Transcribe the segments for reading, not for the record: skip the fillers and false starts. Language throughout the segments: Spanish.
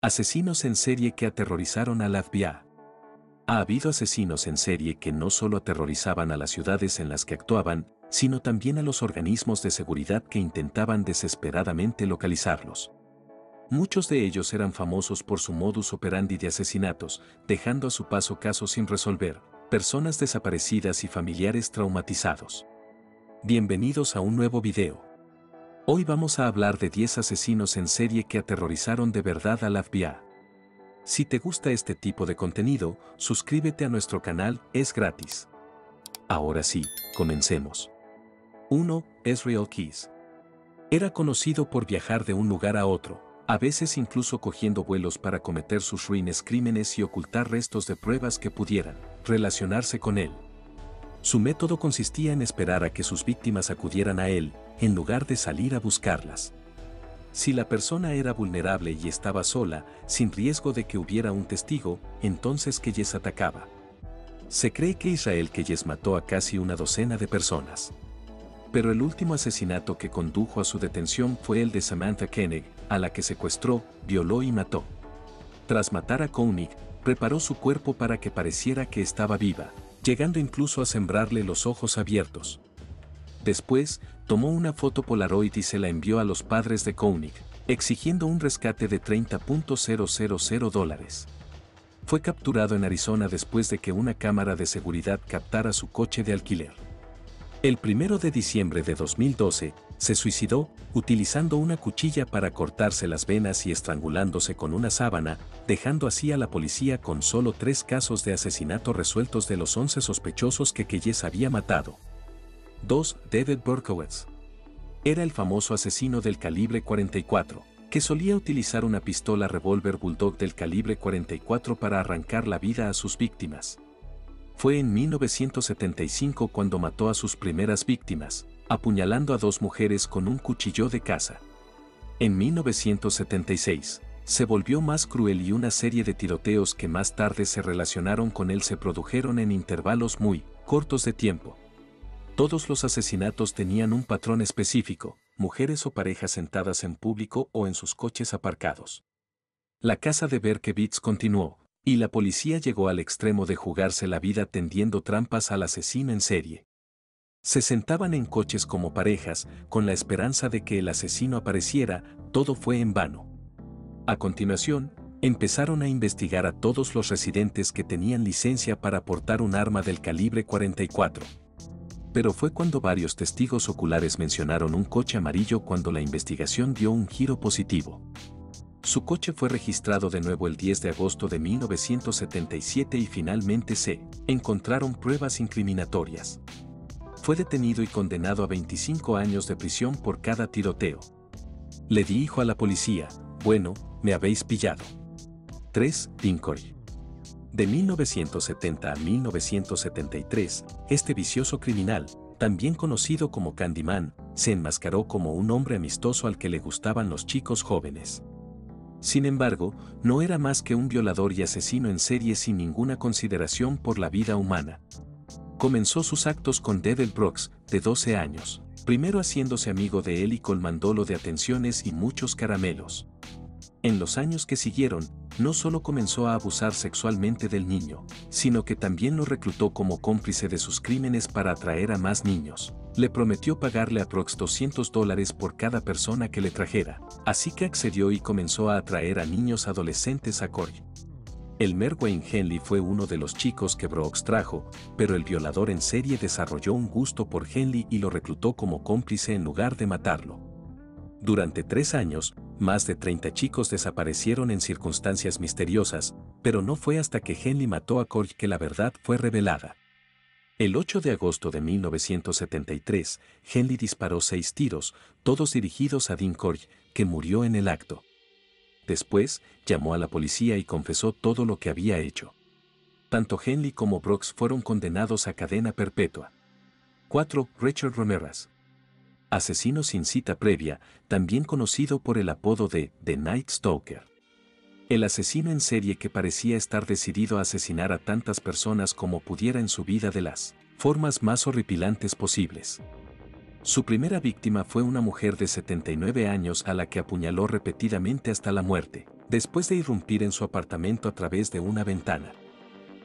Asesinos en serie que aterrorizaron a la FBI. Ha habido asesinos en serie que no solo aterrorizaban a las ciudades en las que actuaban, sino también a los organismos de seguridad que intentaban desesperadamente localizarlos. Muchos de ellos eran famosos por su modus operandi de asesinatos, dejando a su paso casos sin resolver, personas desaparecidas y familiares traumatizados. Bienvenidos a un nuevo video. Hoy vamos a hablar de 10 asesinos en serie que aterrorizaron de verdad a la FBI. Si te gusta este tipo de contenido, suscríbete a nuestro canal, es gratis. Ahora sí, comencemos. 1. Israel Keyes. Era conocido por viajar de un lugar a otro, a veces incluso cogiendo vuelos para cometer sus ruines crímenes y ocultar restos de pruebas que pudieran relacionarse con él. Su método consistía en esperar a que sus víctimas acudieran a él, en lugar de salir a buscarlas. Si la persona era vulnerable y estaba sola, sin riesgo de que hubiera un testigo, entonces Keyes atacaba. Se cree que Israel Keyes mató a casi una docena de personas. Pero el último asesinato que condujo a su detención fue el de Samantha Koenig, a la que secuestró, violó y mató. Tras matar a Koenig, preparó su cuerpo para que pareciera que estaba viva, llegando incluso a sembrarle los ojos abiertos. Después, tomó una foto Polaroid y se la envió a los padres de Koenig, exigiendo un rescate de $30,000. Fue capturado en Arizona después de que una cámara de seguridad captara su coche de alquiler. El 1 de diciembre de 2012, se suicidó, utilizando una cuchilla para cortarse las venas y estrangulándose con una sábana, dejando así a la policía con solo 3 casos de asesinato resueltos de los 11 sospechosos que Keyes había matado. 2. David Berkowitz. Era el famoso asesino del calibre 44, que solía utilizar una pistola revólver Bulldog del calibre 44 para arrancar la vida a sus víctimas. Fue en 1975 cuando mató a sus primeras víctimas, apuñalando a 2 mujeres con un cuchillo de caza. En 1976, se volvió más cruel y una serie de tiroteos que más tarde se relacionaron con él se produjeron en intervalos muy cortos de tiempo. Todos los asesinatos tenían un patrón específico, mujeres o parejas sentadas en público o en sus coches aparcados. La caza de Berkowitz continuó, y la policía llegó al extremo de jugarse la vida tendiendo trampas al asesino en serie. Se sentaban en coches como parejas, con la esperanza de que el asesino apareciera, todo fue en vano. A continuación, empezaron a investigar a todos los residentes que tenían licencia para portar un arma del calibre 44. Pero fue cuando varios testigos oculares mencionaron un coche amarillo cuando la investigación dio un giro positivo. Su coche fue registrado de nuevo el 10 de agosto de 1977 y finalmente se encontraron pruebas incriminatorias. Fue detenido y condenado a 25 años de prisión por cada tiroteo. Le dijo a la policía, bueno, me habéis pillado. 3. Dincory. De 1970 a 1973, este vicioso criminal, también conocido como Candyman, se enmascaró como un hombre amistoso al que le gustaban los chicos jóvenes. Sin embargo, no era más que un violador y asesino en serie sin ninguna consideración por la vida humana. Comenzó sus actos con Devil Brooks, de 12 años, primero haciéndose amigo de él y colmándolo de atenciones y muchos caramelos. En los años que siguieron, no solo comenzó a abusar sexualmente del niño, sino que también lo reclutó como cómplice de sus crímenes para atraer a más niños. Le prometió pagarle aprox $200 por cada persona que le trajera, así que accedió y comenzó a atraer a niños adolescentes a Corey. Elmer Wayne Henley fue uno de los chicos que Brooks trajo, pero el violador en serie desarrolló un gusto por Henley y lo reclutó como cómplice en lugar de matarlo. Durante 3 años, más de 30 chicos desaparecieron en circunstancias misteriosas, pero no fue hasta que Henley mató a Corey que la verdad fue revelada. El 8 de agosto de 1973, Henley disparó 6 tiros, todos dirigidos a Dean Corey, que murió en el acto. Después, llamó a la policía y confesó todo lo que había hecho. Tanto Henley como Brooks fueron condenados a cadena perpetua. 4. Richard Ramirez. Asesino sin cita previa, también conocido por el apodo de The Night Stalker. El asesino en serie que parecía estar decidido a asesinar a tantas personas como pudiera en su vida de las formas más horripilantes posibles. Su primera víctima fue una mujer de 79 años a la que apuñaló repetidamente hasta la muerte, después de irrumpir en su apartamento a través de una ventana.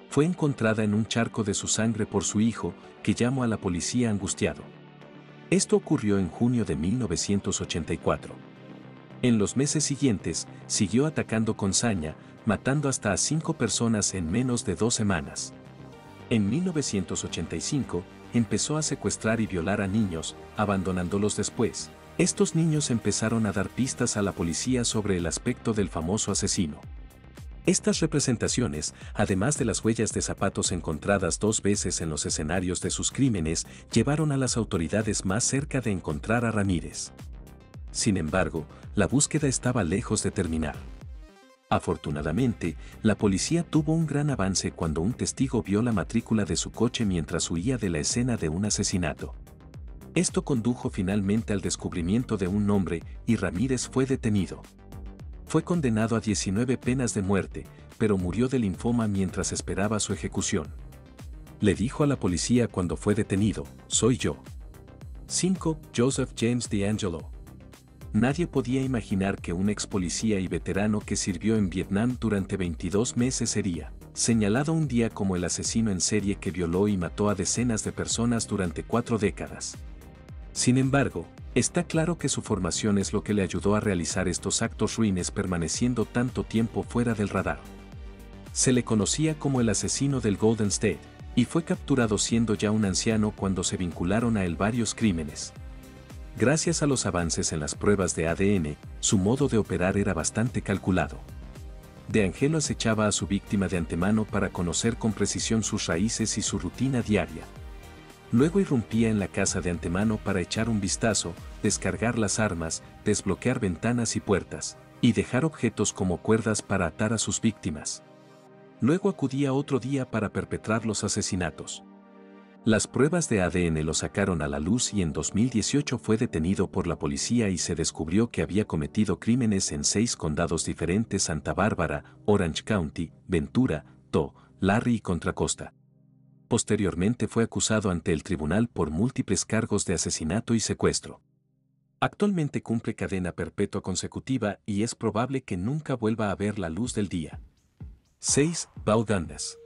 Fue encontrada en un charco de su sangre por su hijo, que llamó a la policía angustiado. Esto ocurrió en junio de 1984. En los meses siguientes, siguió atacando con saña, matando hasta a 5 personas en menos de 2 semanas. En 1985, empezó a secuestrar y violar a niños, abandonándolos después. Estos niños empezaron a dar pistas a la policía sobre el aspecto del famoso asesino. Estas representaciones, además de las huellas de zapatos encontradas 2 veces en los escenarios de sus crímenes, llevaron a las autoridades más cerca de encontrar a Ramírez. Sin embargo, la búsqueda estaba lejos de terminar. Afortunadamente, la policía tuvo un gran avance cuando un testigo vio la matrícula de su coche mientras huía de la escena de un asesinato. Esto condujo finalmente al descubrimiento de un nombre y Ramírez fue detenido. Fue condenado a 19 penas de muerte, pero murió de linfoma mientras esperaba su ejecución. Le dijo a la policía cuando fue detenido: "Soy yo". 5. Joseph James DeAngelo. Nadie podía imaginar que un ex policía y veterano que sirvió en Vietnam durante 22 meses sería señalado un día como el asesino en serie que violó y mató a decenas de personas durante 4 décadas. Sin embargo, está claro que su formación es lo que le ayudó a realizar estos actos ruines permaneciendo tanto tiempo fuera del radar. Se le conocía como el asesino del Golden State, y fue capturado siendo ya un anciano cuando se vincularon a él varios crímenes. Gracias a los avances en las pruebas de ADN, su modo de operar era bastante calculado. DeAngelo acechaba a su víctima de antemano para conocer con precisión sus raíces y su rutina diaria. Luego irrumpía en la casa de antemano para echar un vistazo, descargar las armas, desbloquear ventanas y puertas, y dejar objetos como cuerdas para atar a sus víctimas. Luego acudía otro día para perpetrar los asesinatos. Las pruebas de ADN lo sacaron a la luz y en 2018 fue detenido por la policía y se descubrió que había cometido crímenes en 6 condados diferentes: Santa Bárbara, Orange County, Ventura, Larry y Contra Costa. Posteriormente fue acusado ante el tribunal por múltiples cargos de asesinato y secuestro. Actualmente cumple cadena perpetua consecutiva y es probable que nunca vuelva a ver la luz del día. 6. Val Gannis.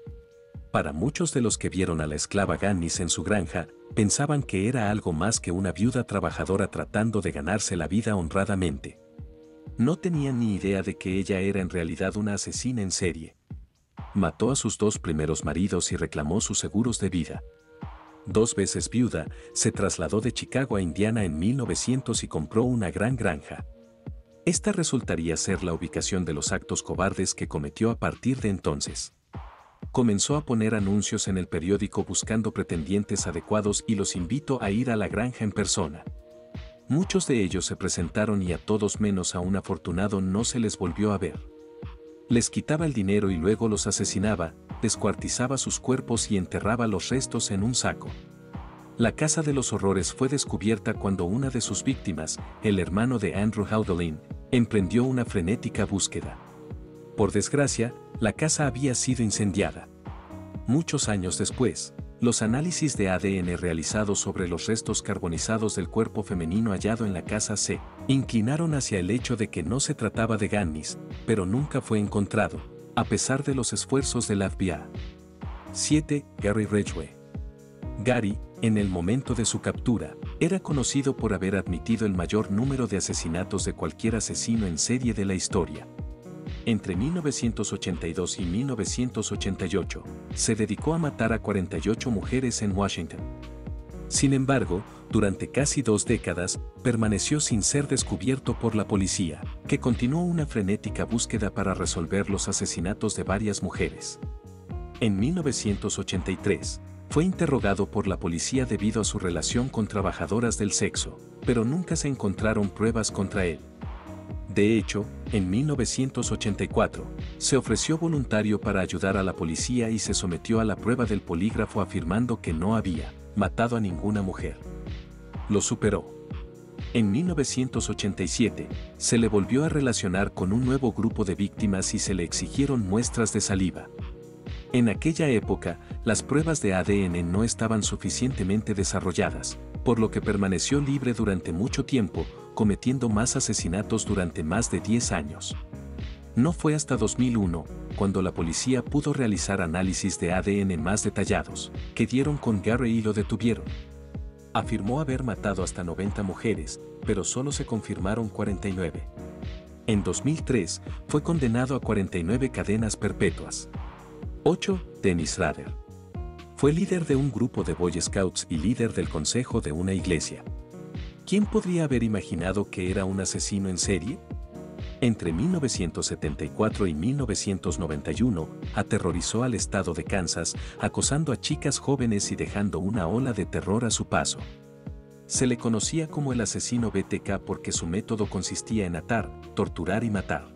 Para muchos de los que vieron a la esclava Gannis en su granja, pensaban que era algo más que una viuda trabajadora tratando de ganarse la vida honradamente. No tenían ni idea de que ella era en realidad una asesina en serie. Mató a sus 2 primeros maridos y reclamó sus seguros de vida. 2 veces viuda, se trasladó de Chicago a Indiana en 1900 y compró una gran granja. Esta resultaría ser la ubicación de los actos cobardes que cometió a partir de entonces. Comenzó a poner anuncios en el periódico buscando pretendientes adecuados y los invitó a ir a la granja en persona. Muchos de ellos se presentaron y a todos menos a un afortunado no se les volvió a ver. Les quitaba el dinero y luego los asesinaba, descuartizaba sus cuerpos y enterraba los restos en un saco. La casa de los horrores fue descubierta cuando una de sus víctimas, el hermano de Andrew Haudelin, emprendió una frenética búsqueda. Por desgracia, la casa había sido incendiada. Muchos años después, los análisis de ADN realizados sobre los restos carbonizados del cuerpo femenino hallado en la casa se inclinaron hacia el hecho de que no se trataba de Gannis, pero nunca fue encontrado, a pesar de los esfuerzos de la FBI. 7. Gary Ridgway. Gary, en el momento de su captura, era conocido por haber admitido el mayor número de asesinatos de cualquier asesino en serie de la historia. Entre 1982 y 1988, se dedicó a matar a 48 mujeres en Washington. Sin embargo, durante casi 2 décadas, permaneció sin ser descubierto por la policía, que continuó una frenética búsqueda para resolver los asesinatos de varias mujeres. En 1983, fue interrogado por la policía debido a su relación con trabajadoras del sexo, pero nunca se encontraron pruebas contra él. De hecho, en 1984, se ofreció voluntario para ayudar a la policía y se sometió a la prueba del polígrafo afirmando que no había matado a ninguna mujer. Lo superó. En 1987, se le volvió a relacionar con un nuevo grupo de víctimas y se le exigieron muestras de saliva. En aquella época, las pruebas de ADN no estaban suficientemente desarrolladas, por lo que permaneció libre durante mucho tiempo, cometiendo más asesinatos durante más de 10 años. No fue hasta 2001, cuando la policía pudo realizar análisis de ADN más detallados, que dieron con Gary y lo detuvieron. Afirmó haber matado hasta 90 mujeres, pero solo se confirmaron 49. En 2003, fue condenado a 49 cadenas perpetuas. 8. Dennis Rader. Fue líder de un grupo de Boy Scouts y líder del consejo de una iglesia. ¿Quién podría haber imaginado que era un asesino en serie? Entre 1974 y 1991, aterrorizó al estado de Kansas, acosando a chicas jóvenes y dejando una ola de terror a su paso. Se le conocía como el asesino BTK porque su método consistía en atar, torturar y matar.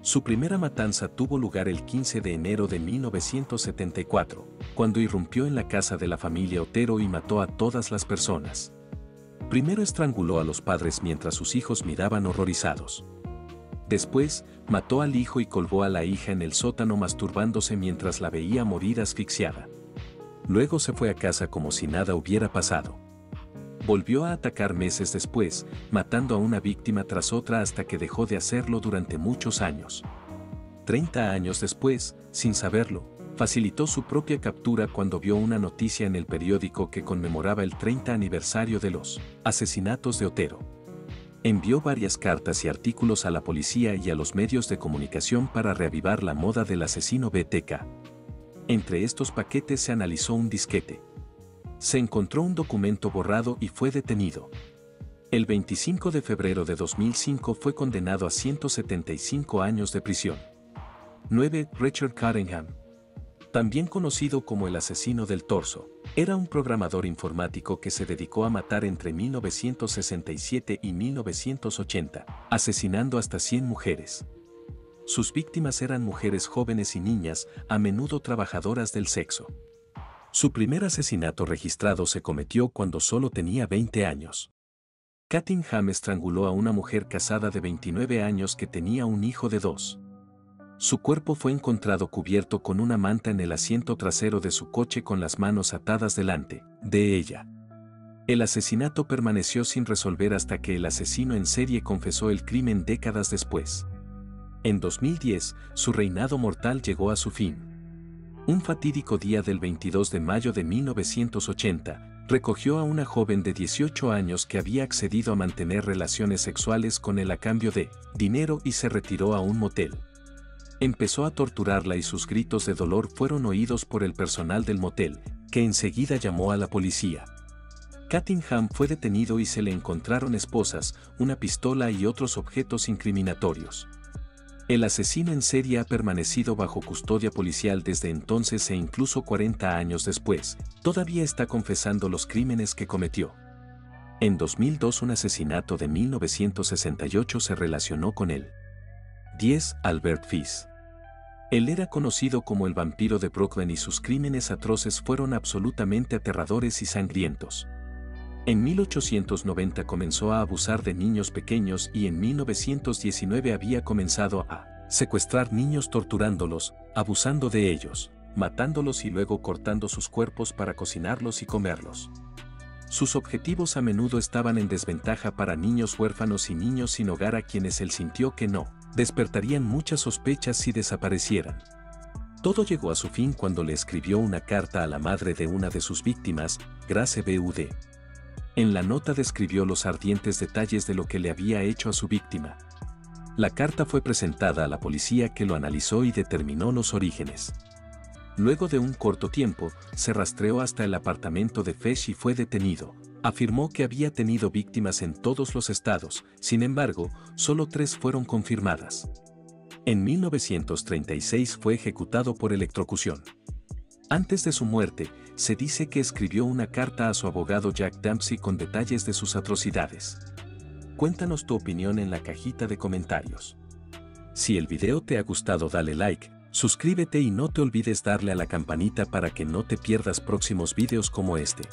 Su primera matanza tuvo lugar el 15 de enero de 1974, cuando irrumpió en la casa de la familia Otero y mató a todas las personas. Primero estranguló a los padres mientras sus hijos miraban horrorizados. Después, mató al hijo y colgó a la hija en el sótano masturbándose mientras la veía morir asfixiada. Luego se fue a casa como si nada hubiera pasado. Volvió a atacar meses después, matando a una víctima tras otra hasta que dejó de hacerlo durante muchos años. 30 años después, sin saberlo, facilitó su propia captura cuando vio una noticia en el periódico que conmemoraba el 30 aniversario de los asesinatos de Otero. Envió varias cartas y artículos a la policía y a los medios de comunicación para reavivar la moda del asesino BTK. Entre estos paquetes se analizó un disquete. Se encontró un documento borrado y fue detenido. El 25 de febrero de 2005 fue condenado a 175 años de prisión. 9. Richard Cunningham. También conocido como el asesino del torso, era un programador informático que se dedicó a matar entre 1967 y 1980, asesinando hasta 100 mujeres. Sus víctimas eran mujeres jóvenes y niñas, a menudo trabajadoras del sexo. Su primer asesinato registrado se cometió cuando solo tenía 20 años. Cunningham estranguló a una mujer casada de 29 años que tenía un hijo de 2. Su cuerpo fue encontrado cubierto con una manta en el asiento trasero de su coche con las manos atadas delante de ella. El asesinato permaneció sin resolver hasta que el asesino en serie confesó el crimen décadas después. En 2010, su reinado mortal llegó a su fin. Un fatídico día del 22 de mayo de 1980, recogió a una joven de 18 años que había accedido a mantener relaciones sexuales con él a cambio de dinero y se retiró a un motel. Empezó a torturarla y sus gritos de dolor fueron oídos por el personal del motel, que enseguida llamó a la policía. Cunningham fue detenido y se le encontraron esposas, una pistola y otros objetos incriminatorios. El asesino en serie ha permanecido bajo custodia policial desde entonces e incluso 40 años después, todavía está confesando los crímenes que cometió. En 2002 un asesinato de 1968 se relacionó con él. 10. Albert Fish. Él era conocido como el vampiro de Brooklyn y sus crímenes atroces fueron absolutamente aterradores y sangrientos. En 1890 comenzó a abusar de niños pequeños y en 1919 había comenzado a secuestrar niños torturándolos, abusando de ellos, matándolos y luego cortando sus cuerpos para cocinarlos y comerlos. Sus objetivos a menudo estaban en desventaja para niños huérfanos y niños sin hogar a quienes él sintió que no despertarían muchas sospechas si desaparecieran. Todo llegó a su fin cuando le escribió una carta a la madre de una de sus víctimas, Grace Bud. En la nota describió los ardientes detalles de lo que le había hecho a su víctima. La carta fue presentada a la policía que lo analizó y determinó los orígenes. Luego de un corto tiempo, se rastreó hasta el apartamento de Fish y fue detenido. Afirmó que había tenido víctimas en todos los estados, sin embargo, solo 3 fueron confirmadas. En 1936 fue ejecutado por electrocución. Antes de su muerte, se dice que escribió una carta a su abogado Jack Dempsey con detalles de sus atrocidades. Cuéntanos tu opinión en la cajita de comentarios. Si el video te ha gustado, dale like, suscríbete y no te olvides darle a la campanita para que no te pierdas próximos videos como este.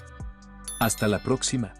Hasta la próxima.